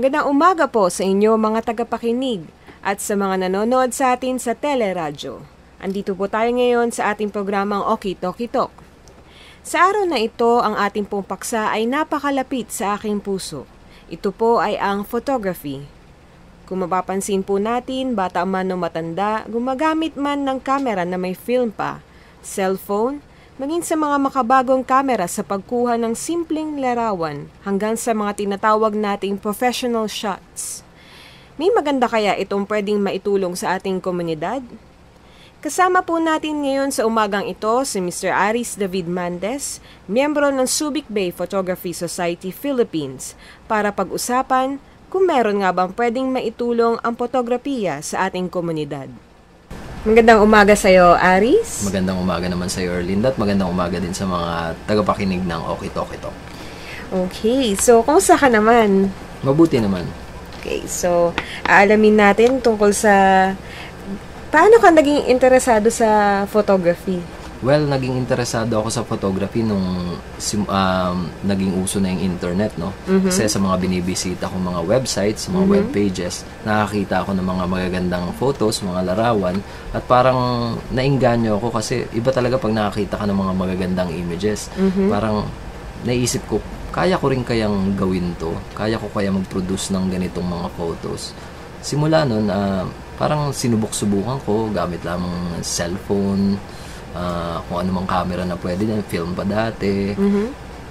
Magandang umaga po sa inyo mga tagapakinig at sa mga nanonood sa atin sa teleradyo. Andito po tayo ngayon sa ating programang Okie Tokie Talk. Sa araw na ito, ang ating pong paksa ay napakalapit sa aking puso. Ito po ay ang photography. Kung mapapansin po natin, bata man o matanda, gumagamit man ng kamera na may film pa, cellphone, maging sa mga makabagong kamera sa pagkuha ng simpleng larawan hanggang sa mga tinatawag nating professional shots. May maganda kaya itong pwedeng maitulong sa ating komunidad? Kasama po natin ngayon sa umagang ito si Mr. Aris David Mandes, miyembro ng Subic Bay Photography Society Philippines, para pag-usapan kung meron nga bang pwedeng maitulong ang fotografiya sa ating komunidad. Magandang umaga sa iyo, Aris. Magandang umaga naman sa iyo, Erlinda, at magandang umaga din sa mga tagapakinig ng Okie Tokie Talk. Okay, so kumusta ka naman? Mabuti naman. Okay, so aalamin natin tungkol sa paano ka naging interesado sa photography? Well, naging interesado ako sa photography nung naging uso na yung internet, no? Kasi sa mga binibisita kong mga websites, mga web pages, nakakita ako ng mga magagandang photos, mga larawan, at parang nainganyo ako kasi iba talaga pag nakakita ka ng mga magagandang images. Parang naisip ko, kaya ko rin kayang gawin to? Kaya ko kaya mag-produce ng ganitong mga photos? Simula nun, parang sinubok-subukan ko, gamit lamang cellphone, kung ano mang camera na pwede na, film pa dati.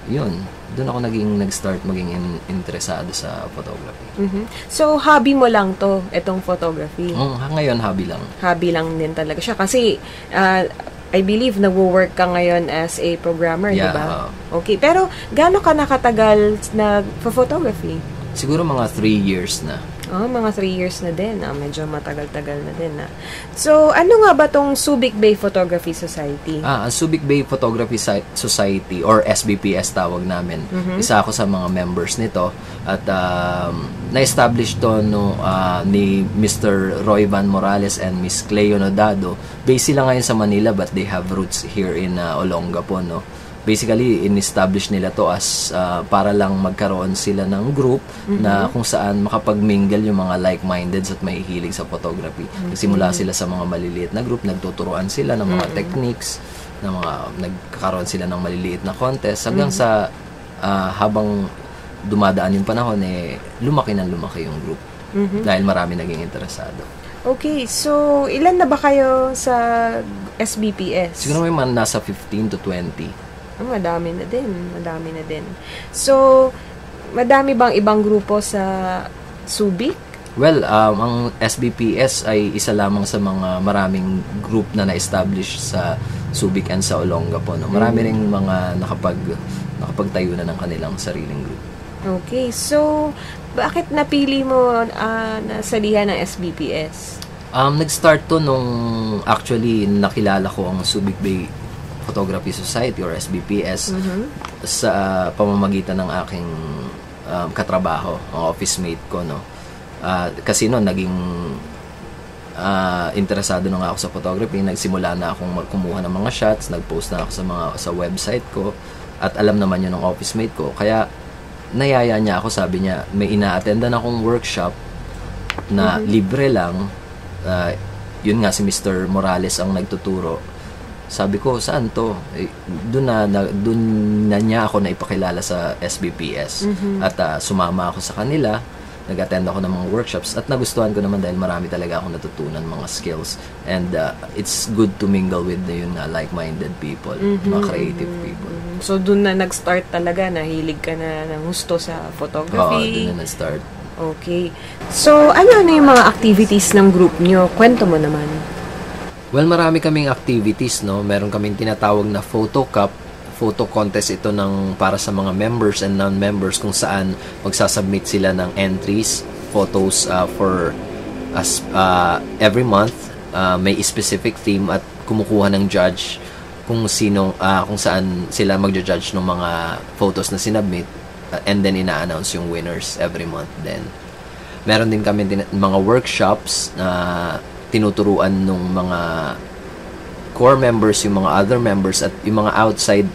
Yun, doon ako nag-start maging interesado sa photography. So, hobby mo lang to, itong photography? Ngayon, hobby lang. Hobby lang din talaga siya. Kasi, I believe nagwo-work ka ngayon as a programmer, di ba? Okay, pero gaano ka nakatagal na photography? Siguro mga 3 years na. Mga 3 years na din. Medyo matagal-tagal na din. So, ano nga ba tong Subic Bay Photography Society? Ang Subic Bay Photography Society or SBPS tawag namin. Isa ako sa mga members nito. At na-establish to ni Mr. Roy Van Morales and Miss Cleo Nodado. Based sila ngayon sa Manila but they have roots here in Olongapo, no? Basically, in-establish nila to as para lang magkaroon sila ng group na kung saan makapag-mingle yung mga like-minded at may hilig sa photography. Nagsimula sila sa mga maliliit na group, nagtuturuan sila ng mga techniques, nagkakaroon sila ng maliliit na contest, hanggang sa habang dumadaan yung panahon, lumaki ng lumaki yung group. Dahil marami naging interesado. Okay, so ilan na ba kayo sa SBPS? Siguro may mga nasa 15 to 20. Madami na din. So, madami bang ibang grupo sa Subic? Well, ang SBPS ay isa lamang sa mga maraming group na na-establish sa Subic and sa Olongapo, no? Marami ring mga nakapagtayo na ng kanilang sariling group. Okay, so bakit napili mo na salihan ng SBPS? Nag-start to nung actually nakilala ko ang Subic Bay Photography Society or SBPS sa pamamagitan ng aking katrabaho, ang office mate ko, no. Kasi noon naging interesado na ako sa photography, nagsimula na akong kumuha ng mga shots, nag-post na ako sa website ko, at alam naman yun ng office mate ko, kaya nayaya niya ako, sabi niya may ina-attendan akong workshop na libre lang, yun nga si Mr. Morales ang nagtuturo. Sabi ko, saan to? Doon na niya ako naipakilala sa SBPS. At sumama ako sa kanila, nag-attend ako ng mga workshops, at nagustuhan ko naman dahil marami talaga akong natutunan mga skills. And it's good to mingle with yung like-minded people, mga creative people. So, doon na nag-start talaga, nahilig ka na ng gusto sa photography? Oo, doon na nag-start. Okay. So, ano yung mga activities ng group nyo? Kwento mo naman. Well, marami kaming activities, no? Meron kaming tinatawag na photo cup, photo contest ito para sa mga members and non-members, kung saan magsasubmit sila ng entries, photos for every month, may specific theme, at kumukuha ng judge kung saan sila magja-judge ng mga photos na sinubmit, and then ina-announce yung winners every month. Then meron din kami mga workshops na tinuturuan ng mga core members, yung mga other members, at yung mga outside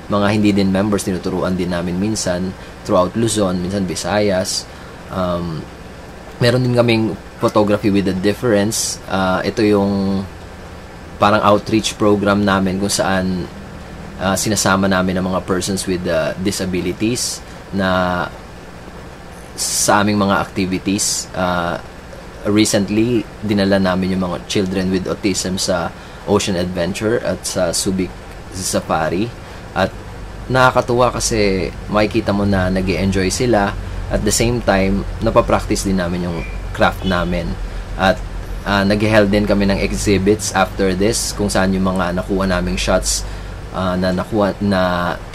mga hindi din members, tinuturuan din namin minsan throughout Luzon, minsan Visayas. Meron din kaming photography with a difference. Ito yung parang outreach program namin kung saan sinasama namin ang mga persons with disabilities na sa aming mga activities. Recently, dinala namin yung mga children with autism sa Ocean Adventure at sa Subic Safari. At nakakatuwa kasi makikita mo na nag-e-enjoy sila. At the same time, napapractice din namin yung craft namin. At nag-held din kami ng exhibits after this kung saan yung mga nakuha naming shots na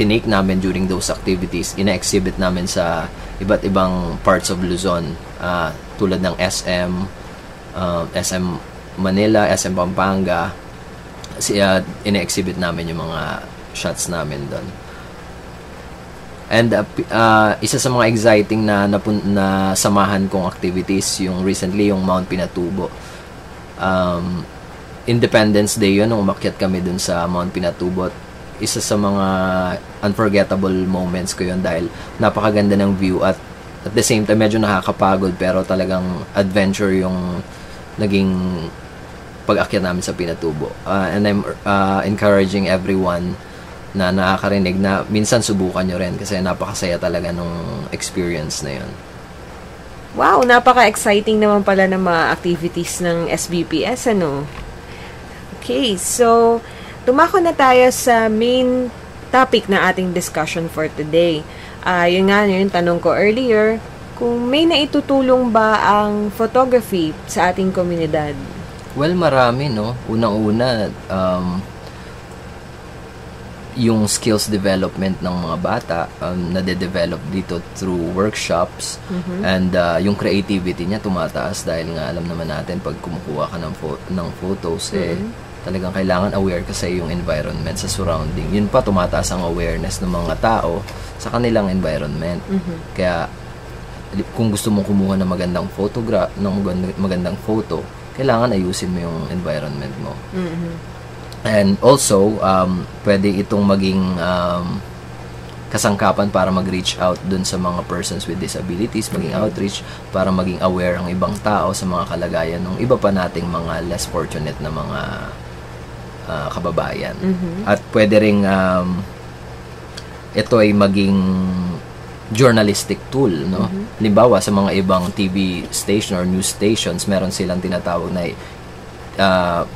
tinake namin during those activities, ina-exhibit namin sa iba't ibang parts of Luzon, tulad ng SM Manila, SM Pampanga. Ina-exhibit namin yung mga shots namin doon. And isa sa mga exciting na samahan kong activities, yung recently yung Mount Pinatubo. Independence Day yun, nung umakyat kami dun sa Mount Pinatubo. Isa sa mga unforgettable moments ko yun dahil napakaganda ng view at the same time medyo nakakapagod, pero talagang adventure yung naging pag-akyat namin sa Pinatubo. And I'm encouraging everyone na nakakarinig na minsan subukan nyo rin kasi napakasaya talaga nung experience na yun. Wow, napaka-exciting naman pala ng mga activities ng SBPS, ano? Okay, so tumako na tayo sa main topic na ating discussion for today. Yun nga, yung tanong ko earlier, kung may naitutulong ba ang photography sa ating komunidad? Well, marami, no? Unang-una, yung skills development ng mga bata nade-develop dito through workshops. And yung creativity niya tumataas dahil nga alam naman natin pag kumukuha ka ng photos talagang kailangan aware ka sa iyong environment, sa surrounding. Yun pa, tumataas ang awareness ng mga tao sa kanilang environment. Kaya kung gusto mong kumuha ng magandang photo, kailangan ayusin mo yung environment mo. And also, pwede itong maging kasangkapan para mag-reach out dun sa mga persons with disabilities, maging outreach para maging aware ang ibang tao sa mga kalagayan ng iba pa nating mga less fortunate na mga kababayan. At pwede ring ito ay maging journalistic tool, no? Halimbawa, sa mga ibang TV station or news stations, meron silang tinatawag na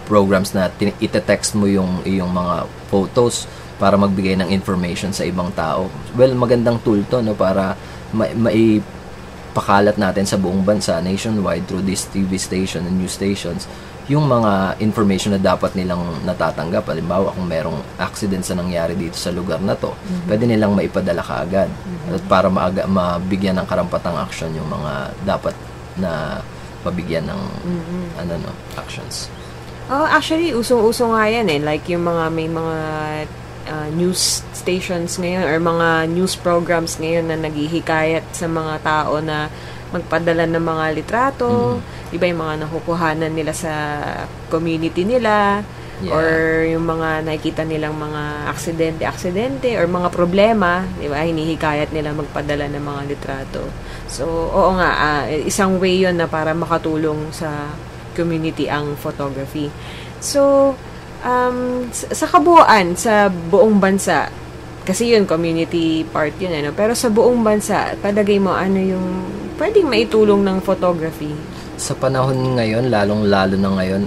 programs na ite-text mo yung mga photos para magbigay ng information sa ibang tao. Well, magandang tool to, no, para maipakalat natin sa buong bansa, nationwide, through this TV station and news stations, yung mga information na dapat nilang natatanggap. Halimbawa, kung merong accidents na nangyari dito sa lugar na to, pwede nilang maipadala kaagad at para mabigyan ng karampatang action yung mga dapat na mabigyan ng actions. Actually, usong-uso nga yan eh. Like yung may mga news stations ngayon or mga news programs ngayon na naghihikayat sa mga tao na magpadala ng mga litrato, iba yung mga nakukuhanan nila sa community nila, or yung mga nakikita nilang mga aksidente or mga problema, di ba, hinihikayat nila magpadala ng mga litrato. So, oo nga, isang way yun na para makatulong sa community ang photography. So, sa kabuuan, sa buong bansa, kasi yun, community part yun, ano? Pero sa buong bansa, palagay mo, ano yung pwedeng maitulong ng photography? Sa panahon ngayon, lalong-lalo na ngayon,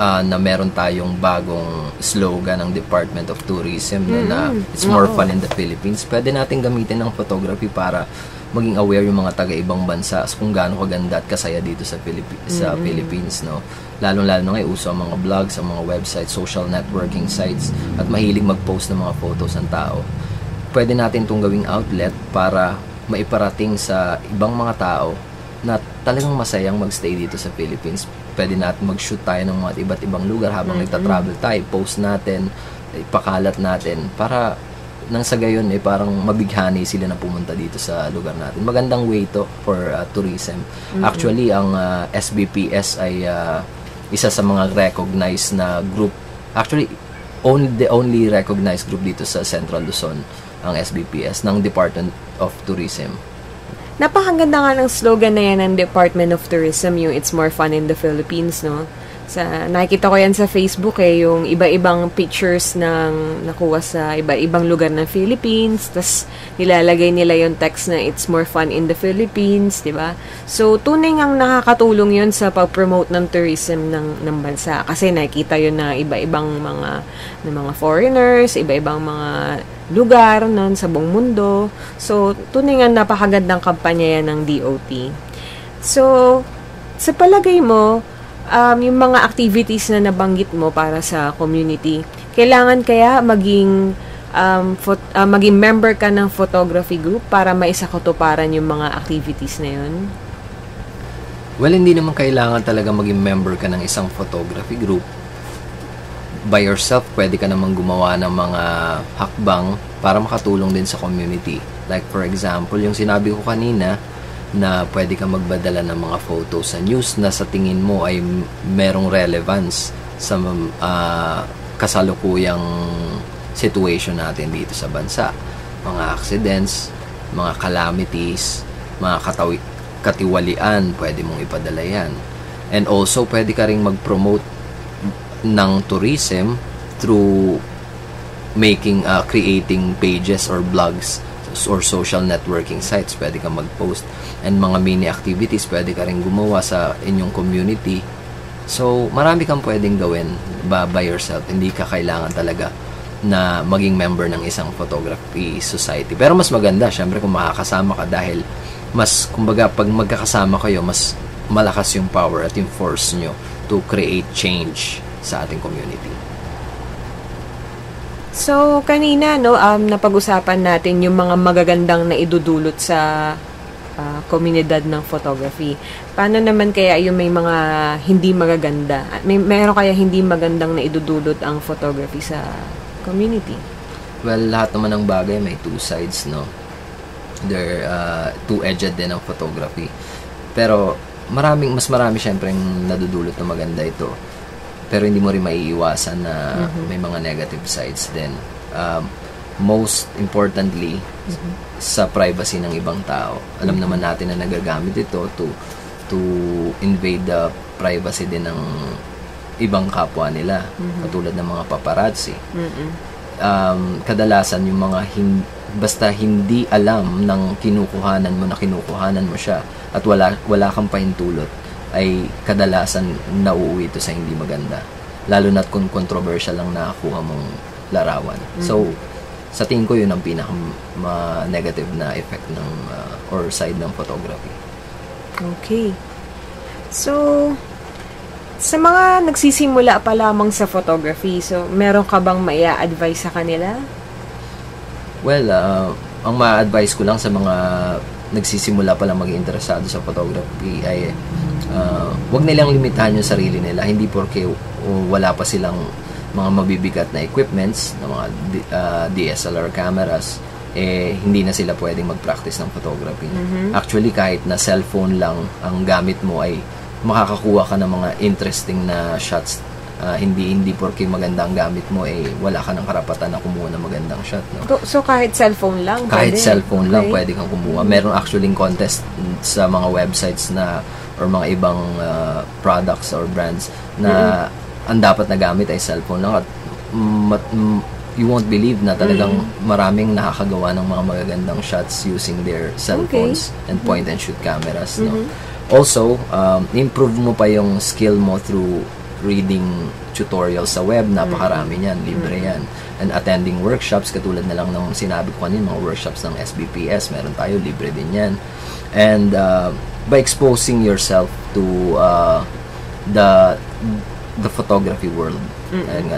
na meron tayong bagong slogan ng Department of Tourism na it's more fun in the Philippines. Pwede natin gamitin ng photography para maging aware yung mga taga-ibang bansa kung gaano kaganda at kasaya dito sa Philippines, no? Lalong-lalo na ngayon, uso ang mga blogs, ang mga websites, social networking sites, at mahilig mag-post ng mga photos ng tao. Pwede natin itong gawing outlet para maiparating sa ibang mga tao na talagang masayang magstay dito sa Philippines. Pwede natin mag-shoot tayo ng mga iba't ibang lugar habang nagta-travel tayo, post natin, ipakalat natin, para nang sa gayon parang mabighani sila na pumunta dito sa lugar natin. Magandang way to for tourism. Actually, ang SBPS ay isa sa mga recognized na group. Actually, the only recognized group dito sa Central Luzon, ang SBPS ng Department of Tourism. Napakaganda nga ng slogan na yan ng Department of Tourism, yung It's More Fun in the Philippines, no? Nakikita ko yan sa Facebook yung iba-ibang pictures ng nakuha sa iba-ibang lugar ng Philippines, tas nilalagay nila yung text na It's More Fun in the Philippines, di ba? So, tunay ngang nakakatulong yun sa pag-promote ng tourism ng bansa. Kasi nakikita yun na iba-ibang mga foreigners, iba-ibang mga lugar nun sa buong mundo. So, tunay nga napakagandang kampanya yan ng DOT. So, sa palagay mo, yung mga activities na nabanggit mo para sa community, kailangan kaya maging member ka ng photography group para maisakatuparan yung mga activities na yun? Well, hindi naman kailangan talaga maging member ka ng isang photography group. By yourself, pwede ka namang gumawa ng mga hakbang para makatulong din sa community. Like for example, yung sinabi ko kanina, na pwede ka magbadala ng mga photos sa news na sa tingin mo ay merong relevance sa kasalukuyang situation natin dito sa bansa. Mga accidents, mga calamities, mga katiwalian, pwede mong ipadala yan. And also, pwede ka ring mag-promote ng tourism through creating pages or blogs or social networking sites. Pwede ka mag-post and mga mini activities pwede ka rin gumawa sa inyong community. So, marami kang pwedeng gawin by yourself. Hindi ka kailangan talaga na maging member ng isang photography society. Pero mas maganda, syempre, kung makakasama ka dahil kumbaga, pag magkakasama kayo, mas malakas yung power at yung force nyo to create change sa ating community. So, kanina, napag-usapan natin yung mga magagandang na idudulot sa komunidad ng photography. Paano naman kaya yung may mga hindi magaganda? Meron kaya hindi magandang na idudulot ang photography sa community? Well, lahat naman ng bagay may two sides, no? They're two-edged din ang photography. Pero, mas marami syempre yung nadudulot na maganda ito. Pero hindi mo rin maiiwasan na may mga negative sides din. Most importantly, sa privacy ng ibang tao. Alam naman natin na nagagamit ito to invade the privacy din ng ibang kapwa nila. Katulad ng mga paparazzi. Kadalasan yung mga basta hindi alam ng kinukuhanan mo siya at wala kang pahintulot, ay kadalasan nauuwi ito sa hindi maganda. Lalo na't kung controversial lang nakakuha mong larawan. So, sa tingin ko yun ang pinaka-negative na effect ng or side ng photography. Okay. So, sa mga nagsisimula pa lamang sa photography, so meron ka bang maia-advise sa kanila? Well, ang ma-advise ko lang sa mga nagsisimula pa lang maging interesado sa photography ay wag nilang limitahan yung sarili nila. Hindi porke wala pa silang mga mabibigat na equipments, na mga DSLR cameras, hindi na sila pwedeng mag-practice ng photography. Actually, kahit na cellphone lang ang gamit mo, ay makakakuha ka ng mga interesting na shots. Hindi porke maganda ang gamit mo, wala ka ng karapatan na kumuha ng magandang shot. No? So, kahit cellphone lang? Kahit cellphone lang, pwede kang kumuha. Meron actually contest sa mga websites na or mga ibang products or brands na ang dapat na gamit ay cellphone lang at you won't believe na talagang maraming nakakagawa ng mga magagandang shots using their cellphones and point and shoot cameras. No? Also, improve mo pa yung skill mo through reading tutorials sa web. Napakarami niyan, libre yan. And attending workshops, katulad na lang ng sinabi ko kanina, mga workshops ng SBPS, meron tayo, libre din yan. And by exposing yourself to the photography world.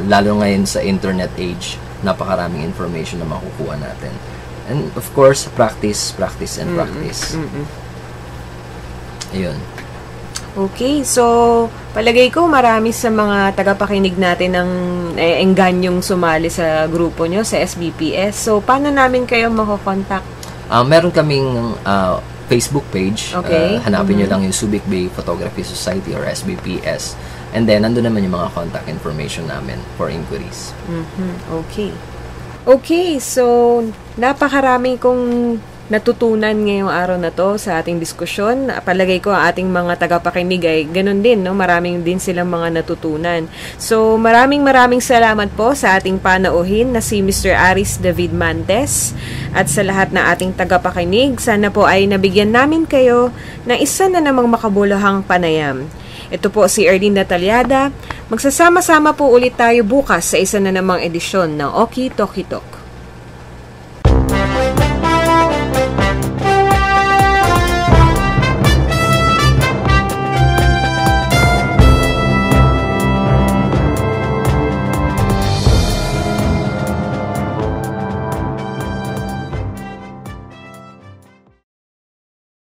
Lalo ngayon sa internet age, napakaraming information na makukuha natin. And of course, practice, and practice. Ayun. Okay, so palagay ko marami sa mga tagapakinig natin ang engganyong sumali sa grupo nyo, sa SBPS. So, paano namin kayo makokontakt? Meron kaming Facebook page. Okay. Hanapin nyo lang yung Subic Bay Photography Society or SBPS. And then, nandun naman yung mga contact information namin for inquiries. Okay. Okay, so napakarami kong natutunan ngayong araw na to sa ating diskusyon. Palagay ko ang ating mga tagapakinig ay ganun din, no? Maraming din silang mga natutunan. So, maraming salamat po sa ating panauhin na si Mr. Aris David Mantes at sa lahat na ating tagapakinig. Sana po ay nabigyan namin kayo na isa na namang makabuluhang panayam. Ito po si Erlene Natalyada. Magsasama-sama po ulit tayo bukas sa isa na namang edisyon ng Okie Tokie Talk.